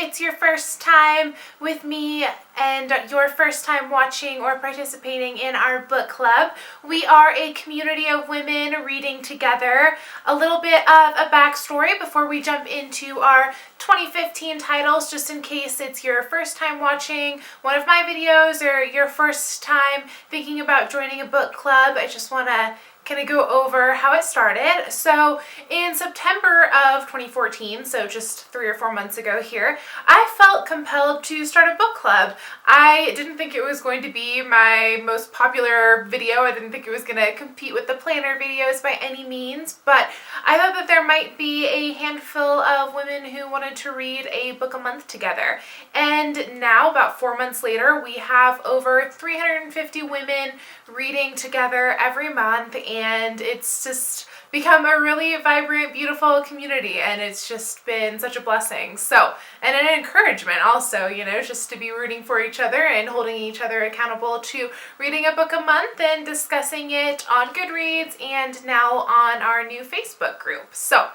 it's your first time with me and your first time watching or participating in our book club, we are a community of women reading together. A little bit of a backstory before we jump into our 2015 titles, just in case it's your first time watching one of my videos or your first time thinking about joining a book club. I just want to kind of go over how it started. So in September of 2014, so just 3 or 4 months ago here, I felt compelled to start a book club. I didn't think it was going to be my most popular video. I didn't think it was going to compete with the planner videos by any means, but I thought that there might be a handful of women who wanted to read a book a month together. And now, about 4 months later, we have over 350 women reading together every month, and it's just become a really vibrant, beautiful community, and it's just been such a blessing. So, and an encouragement also, you know, just to be rooting for each other and holding each other accountable to reading a book a month and discussing it on GoodReads and now on our new Facebook group. So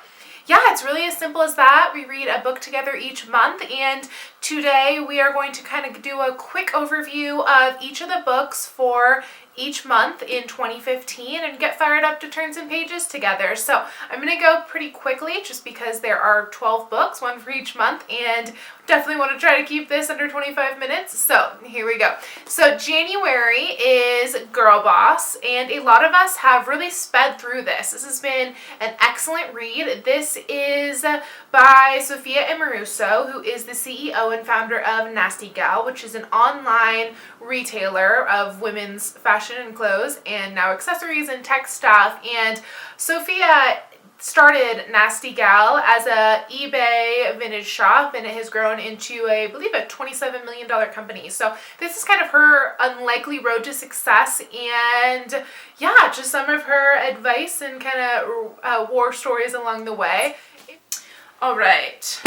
yeah, it's really as simple as that. We read a book together each month, and today we are going to kind of do a quick overview of each of the books for each month in 2015 and get fired up to turn some pages together. So I'm going to go pretty quickly just because there are 12 books, one for each month, and definitely want to try to keep this under 25 minutes. So here we go. So January is Girl Boss, and a lot of us have really sped through this. This has been an excellent read. This is by Sophia Amoruso, who is the CEO and founder of Nasty Gal, which is an online retailer of women's fashion and clothes and now accessories and tech stuff. And Sophia started Nasty Gal as a eBay vintage shop, and it has grown into I believe a $27 million company. So this is kind of her unlikely road to success, and yeah, just some of her advice and kind of war stories along the way. All right.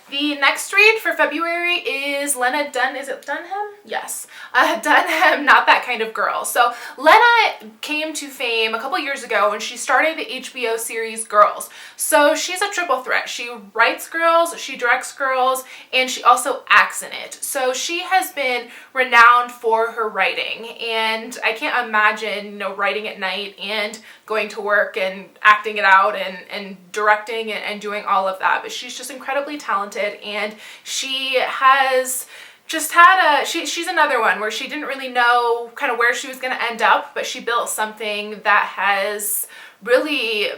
The next read for February is Lena Is it Dunham? Yes. Dunham, Not That Kind of Girl. So Lena came to fame a couple years ago when she started the HBO series Girls. So she's a triple threat. She writes Girls, she directs Girls, and she also acts in it. So she has been renowned for her writing, and I can't imagine, you know, writing at night and going to work and acting it out and directing and doing all of that. But she's just incredibly talented, and she has just had she's another one where she didn't really know kind of where she was going to end up, but she built something that has really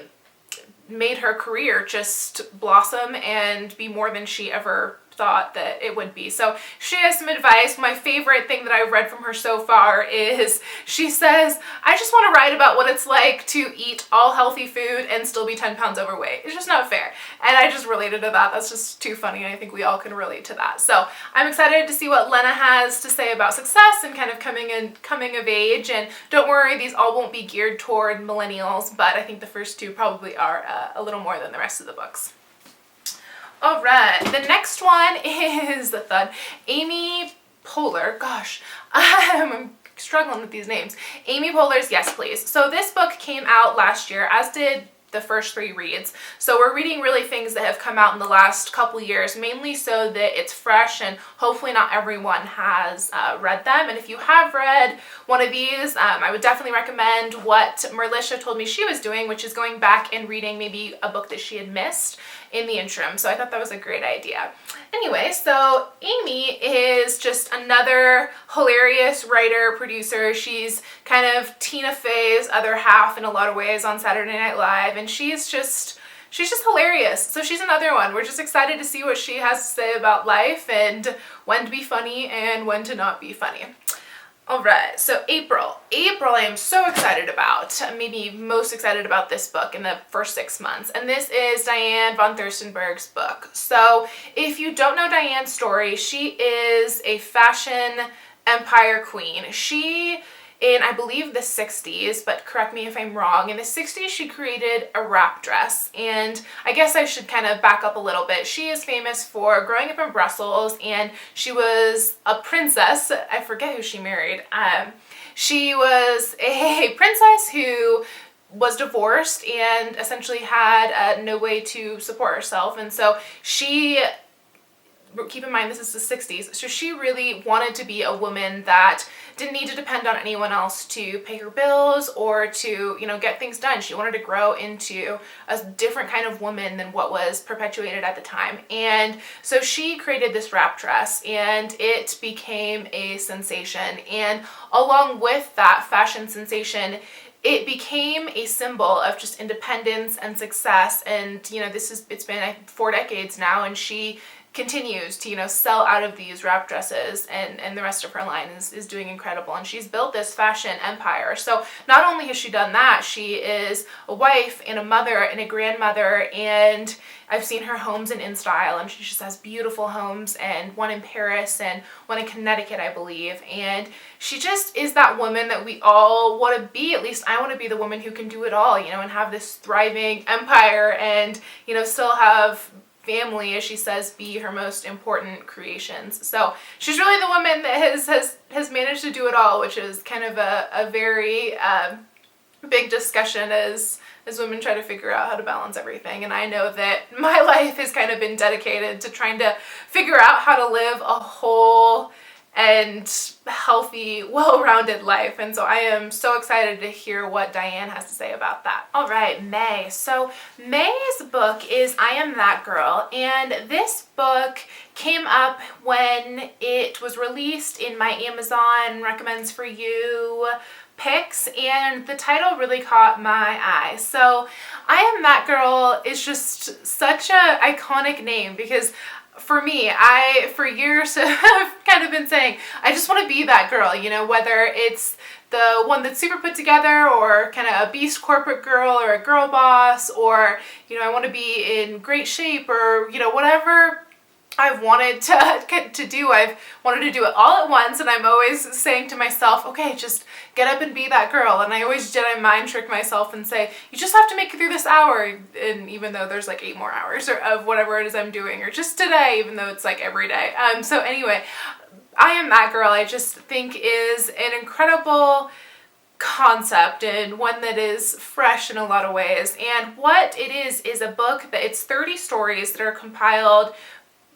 made her career just blossom and be more than she ever thought that it would be. So she has some advice. My favorite thing that I've read from her so far is she says, I just want to write about what it's like to eat all healthy food and still be 10 pounds overweight. It's just not fair. And I just related to that. That's just too funny. I think we all can relate to that. So I'm excited to see what Lena has to say about success and kind of coming of age. And don't worry, these all won't be geared toward millennials, but I think the first two probably are a little more than the rest of the books. All right, the next one is the thud. Amy Poehler. Gosh, I'm struggling with these names. Amy Poehler's Yes Please. So this book came out last year, as did the first 3 reads. So we're reading really things that have come out in the last couple years, mainly so that it's fresh and hopefully not everyone has read them. And if you have read one of these, I would definitely recommend what Merlisha told me she was doing, which is going back and reading maybe a book that she had missed in the interim. So I thought that was a great idea. Anyway, so Amy is just another hilarious writer, producer. She's kind of Tina Fey's other half in a lot of ways on Saturday Night Live, and she's just hilarious. So she's another one. We're just excited to see what she has to say about life and when to be funny and when to not be funny. All right, so April I am so excited about, maybe most excited about this book in the first 6 months, and this is Diane von Frstenberg's book. So if you don't know Diane's story, she is a fashion empire queen. She, in I believe the 60s, but correct me if I'm wrong, in the 60s she created a wrap dress, and I guess I should kind of back up a little bit. She is famous for growing up in Brussels, and she was a princess. I forget who she married. She was a princess who was divorced and essentially had no way to support herself, and so she keep in mind this is the 60s, so she really wanted to be a woman that didn't need to depend on anyone else to pay her bills or to, you know, get things done. She wanted to grow into a different kind of woman than what was perpetuated at the time. And so she created this wrap dress, and it became a sensation. And along with that fashion sensation, it became a symbol of just independence and success. And, you know, it's been 4 decades now, and she continues to, you know, sell out of these wrap dresses, and the rest of her line is doing incredible. And she's built this fashion empire. So not only has she done that, she is a wife and a mother and a grandmother, and I've seen her homes in InStyle, and she just has beautiful homes, and one in Paris and one in Connecticut, I believe. And she just is that woman that we all want to be. At least I want to be the woman who can do it all, you know, and have this thriving empire and, you know, still have family, as she says, be her most important creations. So she's really the woman that has managed to do it all, which is kind of a very big discussion as women try to figure out how to balance everything. And I know that my life has kind of been dedicated to trying to figure out how to live a whole and healthy, well-rounded life. And so I am so excited to hear what Diane has to say about that. All right, May. So May's book is I Am That Girl, and this book came up when it was released in my Amazon Recommends For You picks, and the title really caught my eye. So I Am That Girl is just such a iconic name, because for me, I for years have kind of been saying, I just want to be that girl, you know, whether it's the one that's super put together, or kind of a beast corporate girl, or a girl boss, or, you know, I want to be in great shape, or, you know, whatever I've wanted to do. I've wanted to do it all at once, and I'm always saying to myself, okay, just get up and be that girl. And I always Jedi mind trick myself and say, you just have to make it through this hour, and even though there's like 8 more hours of whatever it is I'm doing, or just today, even though it's like every day. So anyway, I Am That Girl, I just think is an incredible concept, and one that is fresh in a lot of ways. And what it is a book that it's 30 stories that are compiled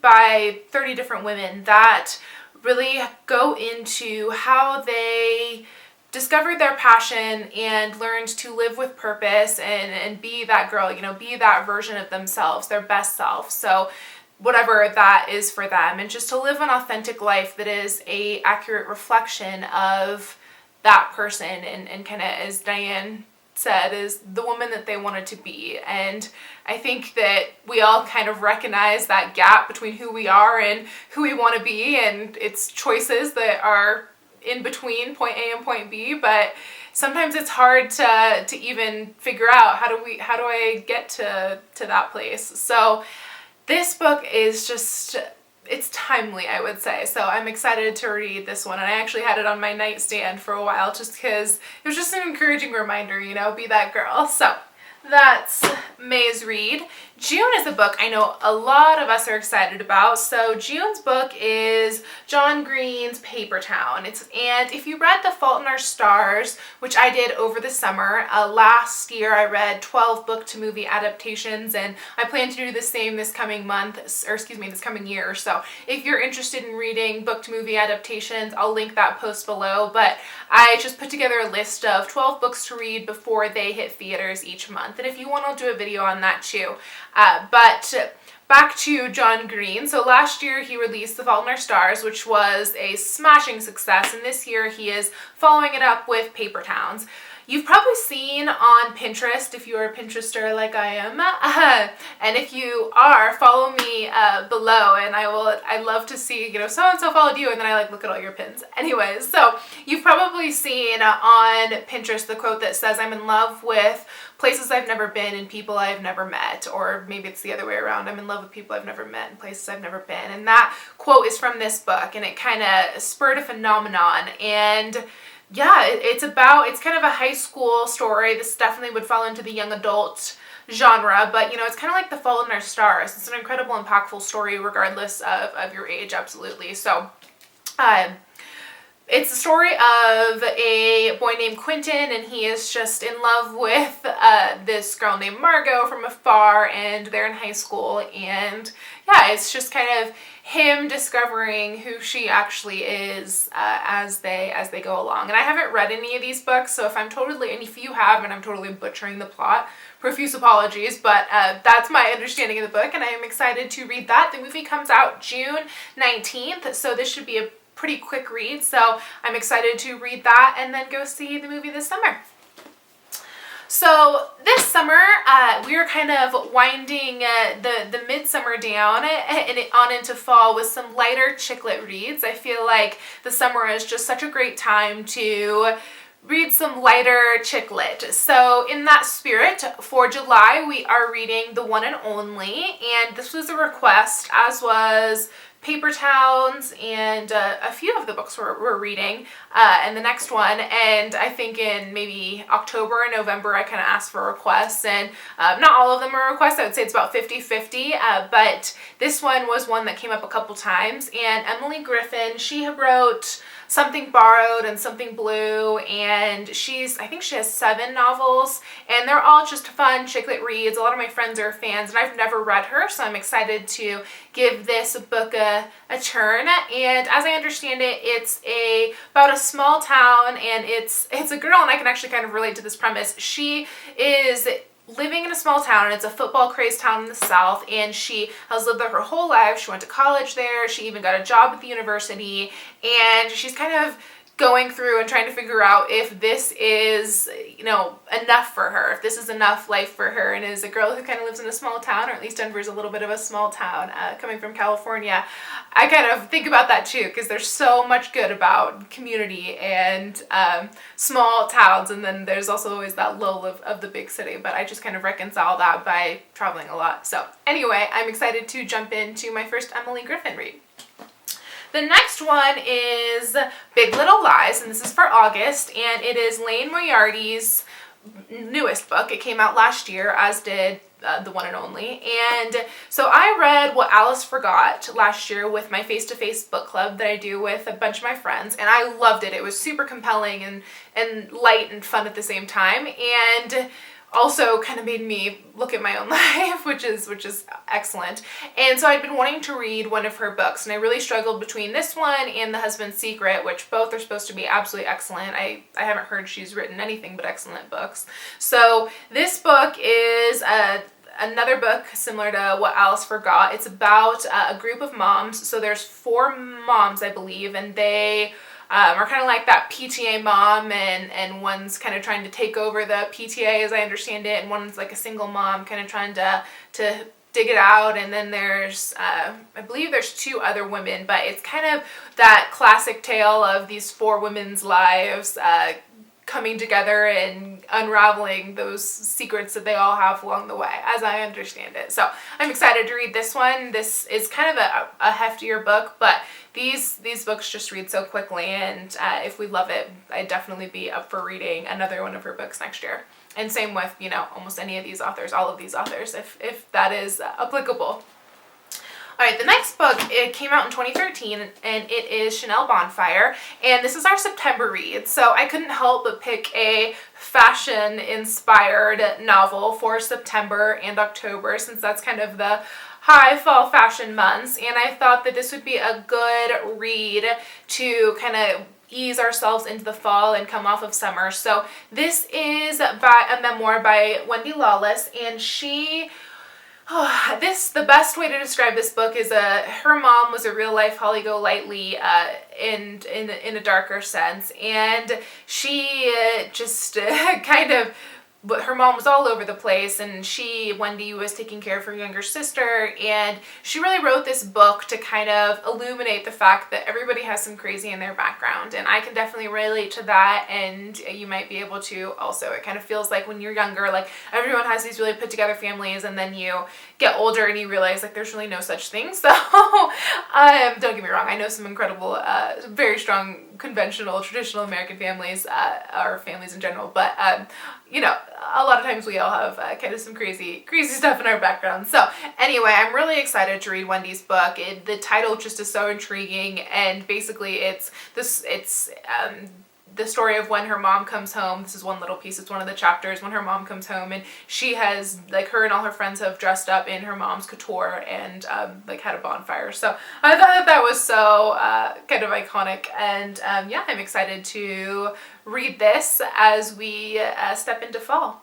by 30 different women that really go into how they discovered their passion and learned to live with purpose and be that girl, you know, be that version of themselves, their best self. So whatever that is for them, and just to live an authentic life that is a accurate reflection of that person, and kind of, as Diane said, is the woman that they wanted to be. And I think that we all kind of recognize that gap between who we are and who we want to be, and it's choices that are in between point A and point B, but sometimes it's hard to even figure out how do I get to that place. So this book is just, it's timely, I would say. So I'm excited to read this one, and I actually had it on my nightstand for a while just because it was just an encouraging reminder, you know, be that girl. So that's May's read. June is a book I know a lot of us are excited about. So June's book is John Green's Paper Town. And if you read The Fault in Our Stars, which I did over the summer, last year I read 12 book to movie adaptations, and I plan to do the same this coming this coming year. So if you're interested in reading book to movie adaptations, I'll link that post below. But I just put together a list of 12 books to read before they hit theaters each month. And if you want, I'll do a video on that too. But back to John Green. So last year he released The Fault in Our Stars, which was a smashing success, and this year he is following it up with Paper Towns. You've probably seen on Pinterest, if you're a Pinterester like I am, and if you are, follow me below, and I'd love to see, you know, so-and-so followed you, and then I look at all your pins. Anyways, so you've probably seen on Pinterest the quote that says, I'm in love with places I've never been and people I've never met, or maybe it's the other way around, I'm in love with people I've never met and places I've never been. And that quote is from this book, and it kind of spurred a phenomenon. And yeah, it's kind of a high school story. This definitely would fall into the young adult genre, but, you know, it's kind of like The Fault in Our Stars. It's an incredible, impactful story regardless of your age, absolutely. So it's the story of a boy named Quentin, and he is just in love with this girl named Margot from afar, and they're in high school, and yeah, it's just kind of him discovering who she actually is as they go along. And I haven't read any of these books, so and if you have, and I'm totally butchering the plot, profuse apologies, but that's my understanding of the book, and I am excited to read that. The movie comes out June 19th, so this should be a pretty quick read, so I'm excited to read that and then go see the movie this summer. So this summer, we are kind of winding the midsummer down and on into fall with some lighter chicklet reads. I feel like the summer is just such a great time to read some lighter chicklet. So in that spirit, for July, we are reading The One and Only, and this was a request, as was Paper Towns and a few of the books we're reading, and the next one. And I think in maybe October or November, I kind of asked for requests, and not all of them are requests. I would say it's about 50-50, but this one was one that came up a couple times. And Emily Griffin, she wrote Something Borrowed and Something Blue, and I think she has 7 novels, and they're all just fun chicklet reads. A lot of my friends are fans, and I've never read her, so I'm excited to give this book a turn. And as I understand it, it's about a small town, and it's a girl, and I can actually kind of relate to this premise. She is living in a small town, and it's a football crazed town in the South, and she has lived there her whole life. She went to college there. She even got a job at the university, and she's kind of going through and trying to figure out if this is, enough for her, if this is enough life for her. And as a girl who kind of lives in a small town, or at least Denver's a little bit of a small town, coming from California, I kind of think about that too, because there's so much good about community and small towns, and then there's also always that lull of the big city, but I just kind of reconcile that by traveling a lot. So anyway, I'm excited to jump into my first Emily Griffin read. The next one is Big Little Lies, and this is for August, and it is Lane Moriarty's newest book. It came out last year, as did The One and Only. And so I read What Alice Forgot last year with my face-to-face book club that I do with a bunch of my friends, and I loved it. It was super compelling and light and fun at the same time, and also kind of made me look at my own life, which is excellent. And so I'd been wanting to read one of her books, and I really struggled between this one and The Husband's Secret, which both are supposed to be absolutely excellent. I haven't heard she's written anything but excellent books. So this book is another book similar to What Alice Forgot. It's about a group of moms. So there's 4 moms, I believe, and they are kind of like that PTA mom, and one's kind of trying to take over the PTA, as I understand it, and one's like a single mom kind of trying to dig it out. And then there's, I believe there's 2 other women, but it's kind of that classic tale of these 4 women's lives coming together and unraveling those secrets that they all have along the way, as I understand it. So I'm excited to read this one. This is kind of a heftier book, but these books just read so quickly, and if we love it, I'd definitely be up for reading another one of her books next year. And same with, almost any of these authors, all of these authors, if that is applicable. All right, the next book, it came out in 2013, and it is Chanel Bonfire, and this is our September read. So I couldn't help but pick a fashion-inspired novel for September and October, since that's kind of the high fall fashion months, and I thought that this would be a good read to kind of ease ourselves into the fall and come off of summer. So this is by a memoir by Wendy Lawless, and the best way to describe this book is her mom was a real life Holly Golightly in a darker sense, and she just kind of, but her mom was all over the place, and Wendy, was taking care of her younger sister, and she really wrote this book to kind of illuminate the fact that everybody has some crazy in their background, and I can definitely relate to that, and you might be able to also. It kind of feels like when you're younger, like everyone has these really put together families, and then you get older and you realize like there's really no such thing. So don't get me wrong, I know some incredible, very strong, conventional, traditional American families, or families in general, but a lot of times we all have kind of some crazy stuff in our background. So anyway, I'm really excited to read Wendy's book. The title just is so intriguing, and basically it's the story of when her mom comes home. This is one little piece. It's one of the chapters when her mom comes home, and she has, like, her and all her friends have dressed up in her mom's couture and like had a bonfire. So I thought that was so kind of iconic, and yeah, I'm excited to read this as we step into fall.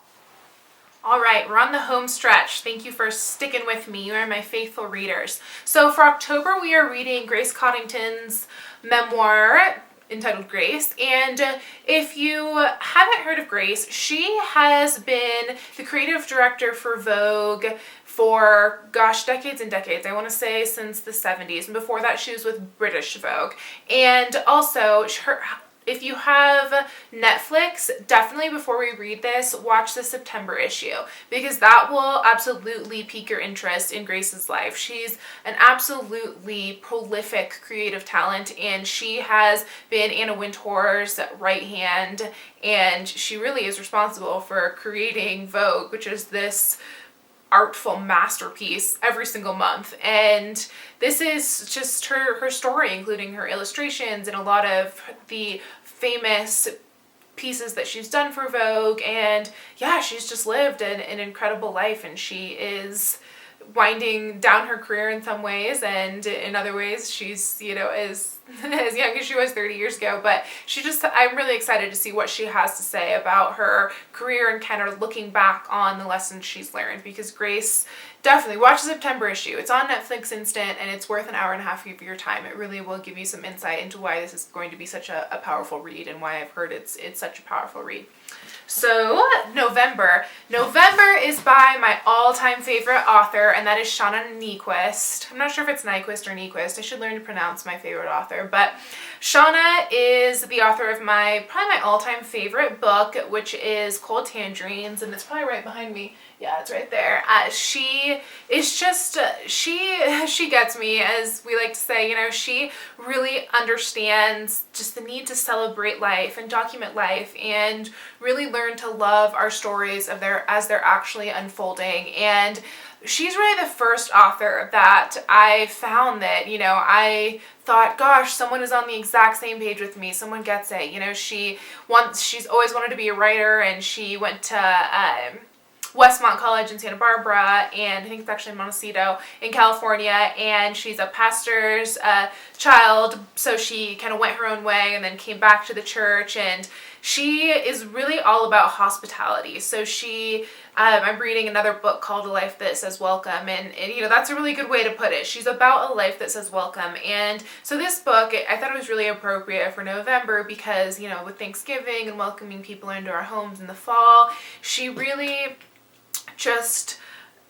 All right, we're on the home stretch. Thank you for sticking with me. You are my faithful readers. So for October, we are reading Grace Coddington's memoir entitled Grace. And if you haven't heard of Grace, she has been the creative director for Vogue for, gosh, decades and decades. I want to say since the 70s. And before that, she was with British Vogue. And also, if you have Netflix, definitely before we read this, watch the September issue, because that will absolutely pique your interest in Grace's life. She's an absolutely prolific creative talent, and she has been Anna Wintour's right hand, and she really is responsible for creating Vogue, which is this artful masterpiece every single month. And this is just her story, including her illustrations and a lot of the famous pieces that she's done for Vogue. And yeah, she's just lived an incredible life, and she is winding down her career in some ways, and in other ways she's, you know, as young as she was 30 years ago. But I'm really excited to see what she has to say about her career and kind of looking back on the lessons she's learned, because Grace, definitely watch the September issue. It's on Netflix Instant, and it's worth an hour and a half of your time. It really will give you some insight into why this is going to be such a powerful read, and why I've heard it's such a powerful read. So November is by my all-time favorite author, and that is Shauna Niequist. I'm not sure if it's Nyquist or Niequist. I should learn to pronounce my favorite author, but Shauna is the author of probably my all-time favorite book, which is Cold Tangerines, and it's probably right behind me. Yeah, it's right there. She is just, she gets me, as we like to say. You know, she really understands just the need to celebrate life and document life, and really learn to love our stories as they're actually unfolding. And she's really the first author that I found that, you know, I thought, gosh, someone is on the exact same page with me. Someone gets it. You know, she's always wanted to be a writer, and she went to Westmont College in Santa Barbara, and I think it's actually in Montecito in California, and she's a pastor's child, so she kind of went her own way and then came back to the church, and she is really all about hospitality. So I'm reading another book called A Life That Says Welcome, and you know, that's a really good way to put it. She's about a life that says welcome. And so this book, I thought it was really appropriate for November, because, you know, with Thanksgiving and welcoming people into our homes in the fall, she really just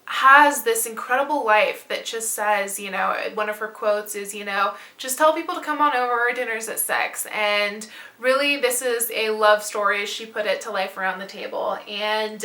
has this incredible life that just says, you know, one of her quotes is, you know, just tell people to come on over, our dinner's at 6. And really, this is a love story, as she put it, to life around the table. And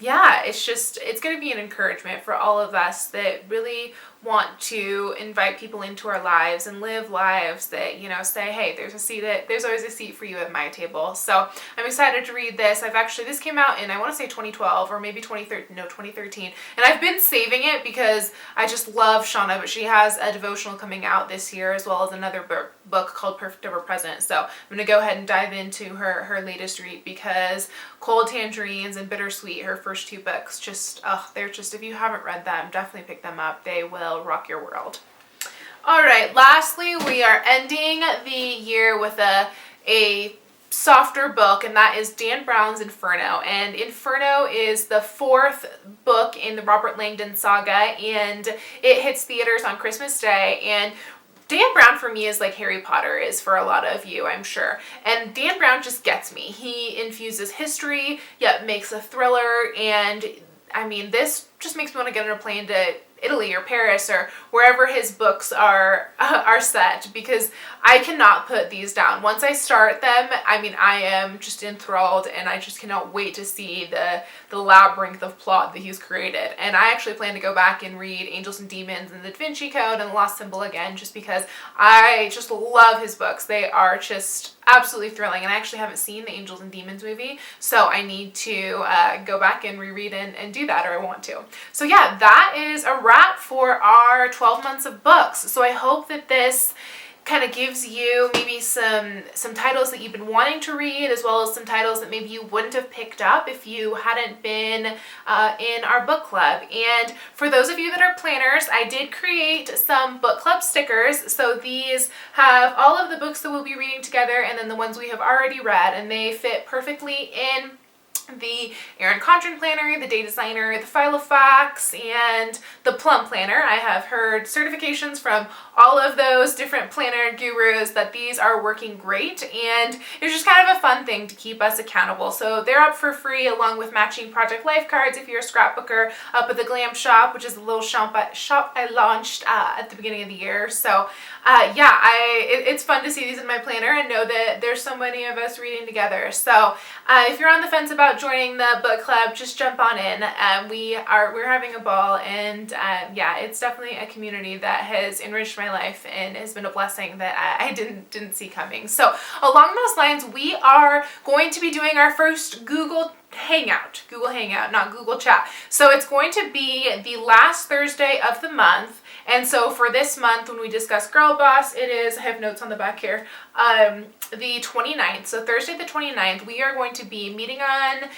yeah, it's going to be an encouragement for all of us that really want to invite people into our lives and live lives that, you know, say, hey, there's always a seat for you at my table. So I'm excited to read this. This came out in, I want to say 2012 or maybe 2013. And I've been saving it because I just love Shauna, but she has a devotional coming out this year, as well as another book called Perfect Ever Present. So I'm going to go ahead and dive into her latest read, because Cold Tangerines and Bittersweet, her first 2 books, if you haven't read them, definitely pick them up. They will rock your world. All right, lastly, we are ending the year with a softer book, and that is Dan Brown's Inferno. And Inferno is the 4th book in the Robert Langdon saga, and it hits theaters on Christmas Day. And Dan Brown for me is like Harry Potter is for a lot of you, I'm sure. And Dan Brown just gets me. He infuses history, yet makes a thriller, and I mean, this just makes me want to get on a plane to Italy or Paris or wherever his books are set, because I cannot put these down. Once I start them, I mean, I am just enthralled, and I just cannot wait to see the labyrinth of plot that he's created. And I actually plan to go back and read Angels and Demons and the Da Vinci Code and the Lost Symbol again, just because I just love his books. They are just absolutely thrilling, and I actually haven't seen the Angels and Demons movie, so I need to go back and reread and do that, or I want to. So yeah, that is a wrap for our 12 months of books. So I hope that this kind of gives you maybe some titles that you've been wanting to read, as well as some titles that maybe you wouldn't have picked up if you hadn't been in our book club. And for those of you that are planners, I did create some book club stickers. So these have all of the books that we'll be reading together, and then the ones we have already read, and they fit perfectly in the Erin Condren planner, the Day Designer, the Filofax, and the Plum planner. I have heard certifications from all of those different planner gurus that these are working great, and it's just kind of a fun thing to keep us accountable. So they're up for free, along with matching Project Life cards if you're a scrapbooker, up at the Glam Shop, which is a little shop I launched at the beginning of the year. So yeah, it's fun to see these in my planner and know that there's so many of us reading together. So if you're on the fence about joining the book club, just jump on in. We're having a ball, and yeah, it's definitely a community that has enriched my life and has been a blessing that I didn't see coming. So along those lines, we are going to be doing our first Google Hangout, not Google Chat. So it's going to be the last Thursday of the month. And so for this month, when we discuss Girl Boss, it is, I have notes on the back here, the 29th. So Thursday the 29th, we are going to be meeting on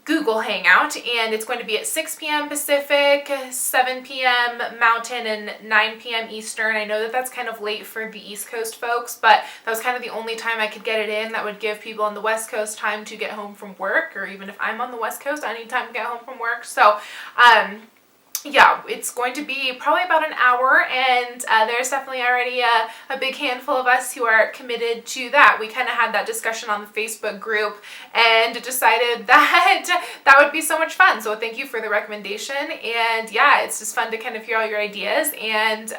Google Hangout, and it's going to be at 6 p.m. Pacific, 7 p.m. Mountain, and 9 p.m. Eastern. I know that that's kind of late for the East Coast folks, but that was kind of the only time I could get it in that would give people on the West Coast time to get home from work, or even if I'm on the West Coast, I need time to get home from work. So, yeah, it's going to be probably about an hour, and there's definitely already a big handful of us who are committed to that. We kind of had that discussion on the Facebook group and decided that that would be so much fun. So thank you for the recommendation, and yeah, it's just fun to kind of hear all your ideas and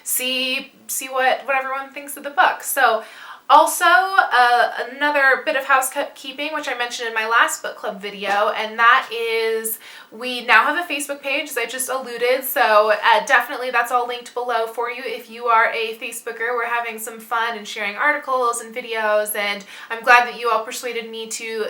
see what everyone thinks of the book. So also, another bit of housekeeping, which I mentioned in my last book club video, and that is we now have a Facebook page, as I just alluded, so definitely that's all linked below for you if you are a Facebooker. We're having some fun and sharing articles and videos, and I'm glad that you all persuaded me to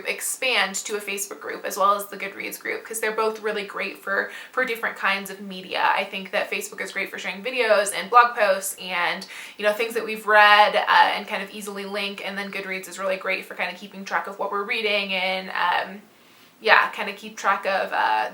expand to a Facebook group as well as the GoodReads group, because they're both really great for different kinds of media. I think that Facebook is great for sharing videos and blog posts and, you know, things that we've read and kind of easily link, and then GoodReads is really great for kind of keeping track of what we're reading and yeah, kind of keep track of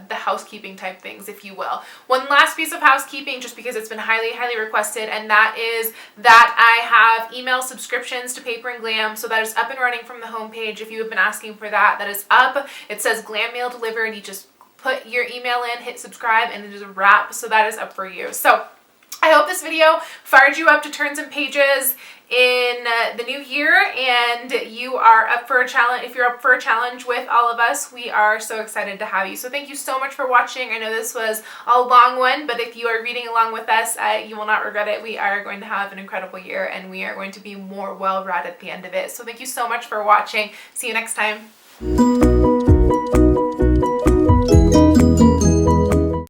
the housekeeping type things, if you will. One last piece of housekeeping, just because it's been highly, highly requested, and that is that I have email subscriptions to Paper and Glam, so that is up and running from the homepage. If you have been asking for that, that is up. It says Glam Mail Delivered. You just put your email in, hit subscribe, and it is a wrap, so that is up for you. So I hope this video fired you up to turn some pages in the new year, and you are up for a challenge. If you're up for a challenge with all of us, we are so excited to have you. So thank you so much for watching. I know this was a long one, but if you are reading along with us, you will not regret it. We are going to have an incredible year, and we are going to be more well-read at the end of it. So thank you so much for watching. See you next time.